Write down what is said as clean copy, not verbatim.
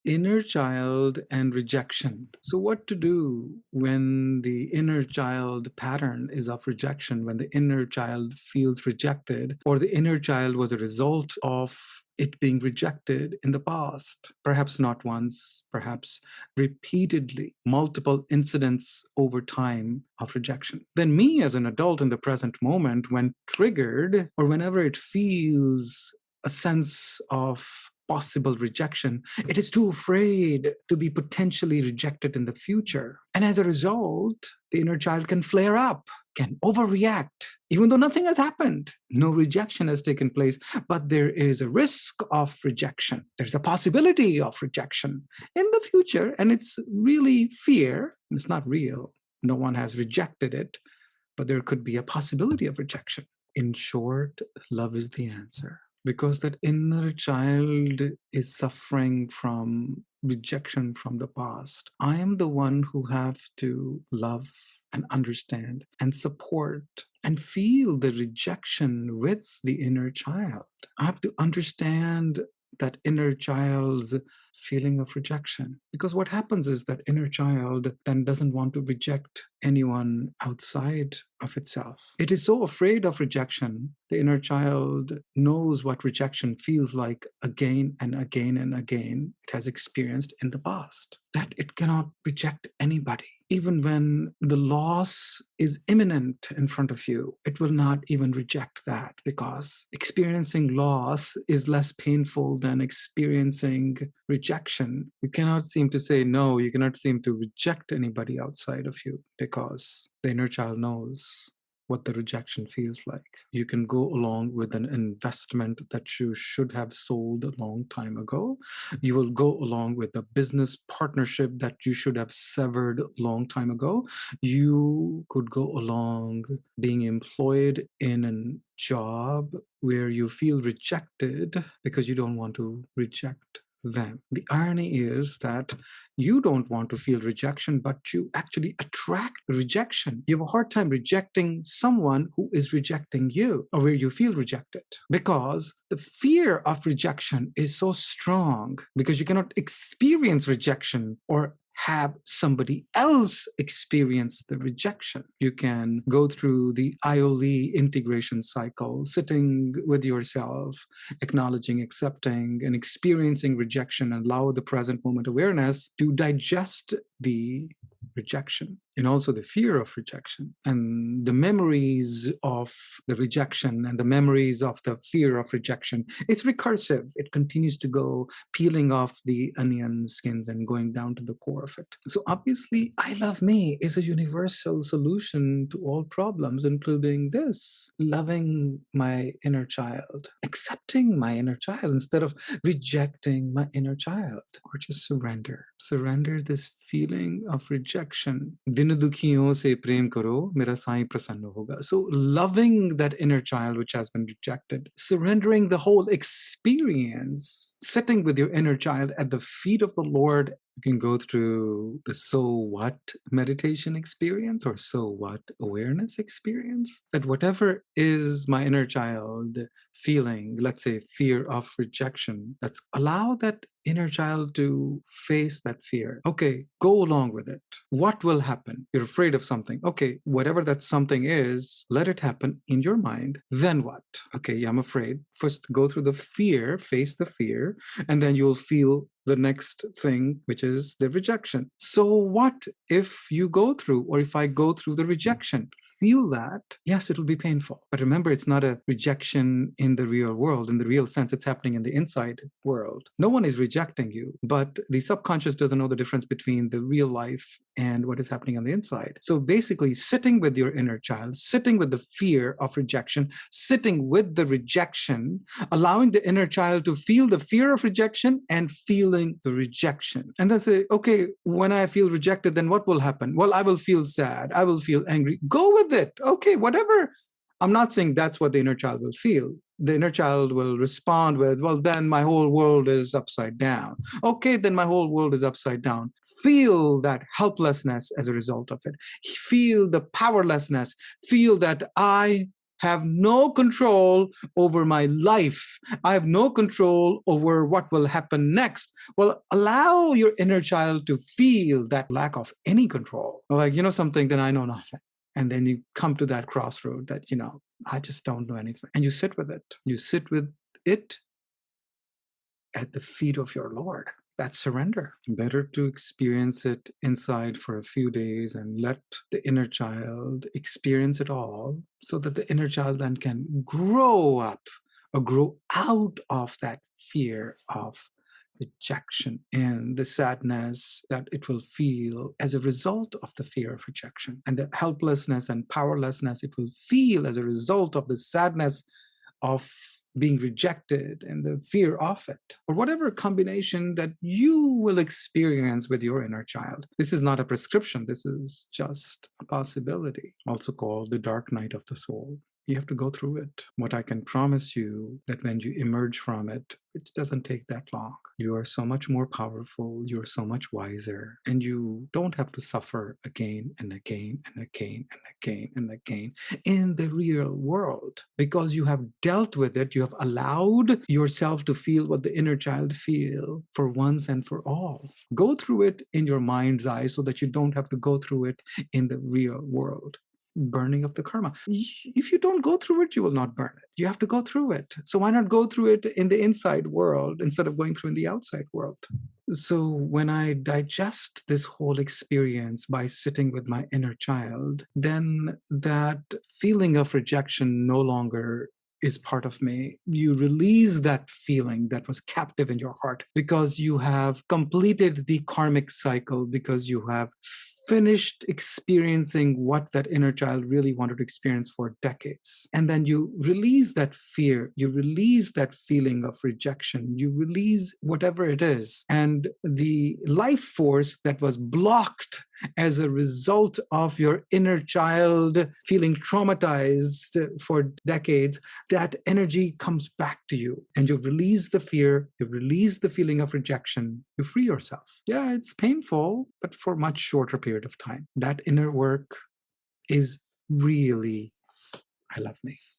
Inner child and rejection. So, what to do when the inner child pattern is of rejection, when the inner child feels rejected, or the inner child was a result of it being rejected in the past? Perhaps not once, perhaps repeatedly, multiple incidents over time of rejection. Then, me as an adult in the present moment, when triggered or whenever it feels a sense of possible rejection, it is too afraid to be potentially rejected in the future. And as a result, the inner child can flare up, can overreact, even though nothing has happened. No rejection has taken place, but there is a risk of rejection. There's a possibility of rejection in the future, and it's really fear. It's not real. No one has rejected it, but there could be a possibility of rejection. In short, love is the answer. Because that inner child is suffering from rejection from the past. I am the one who have to love and understand and support and feel the rejection with the inner child. I have to understand that inner child's feeling of rejection. Because what happens is that inner child then doesn't want to reject anyone outside of itself. It is so afraid of rejection. The inner child knows what rejection feels like again and again and again. It has experienced in the past that it cannot reject anybody. Even when the loss is imminent in front of you, it will not even reject that, because experiencing loss is less painful than experiencing rejection. You cannot seem to say no, you cannot seem to reject anybody outside of you, because the inner child knows what the rejection feels like. You can go along with an investment that you should have sold a long time ago. You will go along with a business partnership that you should have severed a long time ago. You could go along being employed in a job where you feel rejected because you don't want to reject them. The irony is that you don't want to feel rejection, but you actually attract rejection. You have a hard time rejecting someone who is rejecting you, or where you feel rejected, because the fear of rejection is so strong, because you cannot experience rejection or have somebody else experience the rejection. You can go through the Iolee integration cycle, sitting with yourself, acknowledging, accepting, and experiencing rejection, and allow the present moment awareness to digest the rejection and also the fear of rejection and the memories of the rejection and the memories of the fear of rejection. It's recursive. It continues to go, peeling off the onion skins and going down to the core of it. So obviously, I love me is a universal solution to all problems, including this: loving my inner child, accepting my inner child instead of rejecting my inner child, or just surrender. Surrender this feeling of rejection. दिन दुखियों से प्रेम करो, मेरा साईं प्रसन्न होगा. So loving that inner child which has been rejected, surrendering the whole experience, sitting with your inner child at the feet of the Lord. You can go through the so what meditation experience or so what awareness experience. That whatever is my inner child feeling, let's say fear of rejection, let's allow that inner child to face that fear. Okay, go along with it. What will happen? You're afraid of something. Okay, whatever that something is, let it happen in your mind. Then what? Okay, I'm afraid. First, go through the fear, face the fear, and then you'll feel the next thing, which is the rejection. So what if you go through, or if I go through the rejection? Feel that. Yes, it'll be painful. But remember, it's not a rejection in the real world. In the real sense, it's happening in the inside world. No one is rejecting you, but the subconscious doesn't know the difference between the real life and what is happening on the inside. So basically, sitting with your inner child, sitting with the fear of rejection, sitting with the rejection, allowing the inner child to feel the fear of rejection and feeling the rejection. And then say, okay, when I feel rejected, then what will happen? Well, I will feel sad. I will feel angry. Go with it. Okay, whatever. I'm not saying that's what the inner child will feel. The inner child will respond with, well, then my whole world is upside down. Okay, then my whole world is upside down. Feel that helplessness as a result of it. Feel the powerlessness. Feel that I have no control over my life. I have no control over what will happen next. Well, allow your inner child to feel that lack of any control. Like, you know something, then I know nothing. And then you come to that crossroad that, I just don't know anything. And you sit with it. You sit with it at the feet of your Lord. That's surrender. Better to experience it inside for a few days and let the inner child experience it all, so that the inner child then can grow up or grow out of that fear of rejection and the sadness that it will feel as a result of the fear of rejection, and the helplessness and powerlessness it will feel as a result of the sadness of being rejected and the fear of it, or whatever combination that you will experience with your inner child. This is not a prescription. This is just a possibility, also called the dark night of the soul. You have to go through it. What I can promise you, that when you emerge from it, it doesn't take that long. You are so much more powerful. You're so much wiser. And you don't have to suffer again and again and again and again and again in the real world, because you have dealt with it. You have allowed yourself to feel what the inner child feel for once and for all. Go through it in your mind's eye so that you don't have to go through it in the real world. Burning of the karma. If you don't go through it, you will not burn it. You have to go through it. So why not go through it in the inside world instead of going through in the outside world? So when I digest this whole experience by sitting with my inner child, then that feeling of rejection no longer is part of me. You release that feeling that was captive in your heart, because you have completed the karmic cycle, because you have finished experiencing what that inner child really wanted to experience for decades. And then you release that fear, you release that feeling of rejection, you release whatever it is. And the life force that was blocked as a result of your inner child feeling traumatized for decades, that energy comes back to you, and you release the fear, you release the feeling of rejection, you free yourself. Yeah, it's painful, but for a much shorter period of time. That inner work is really, I love me.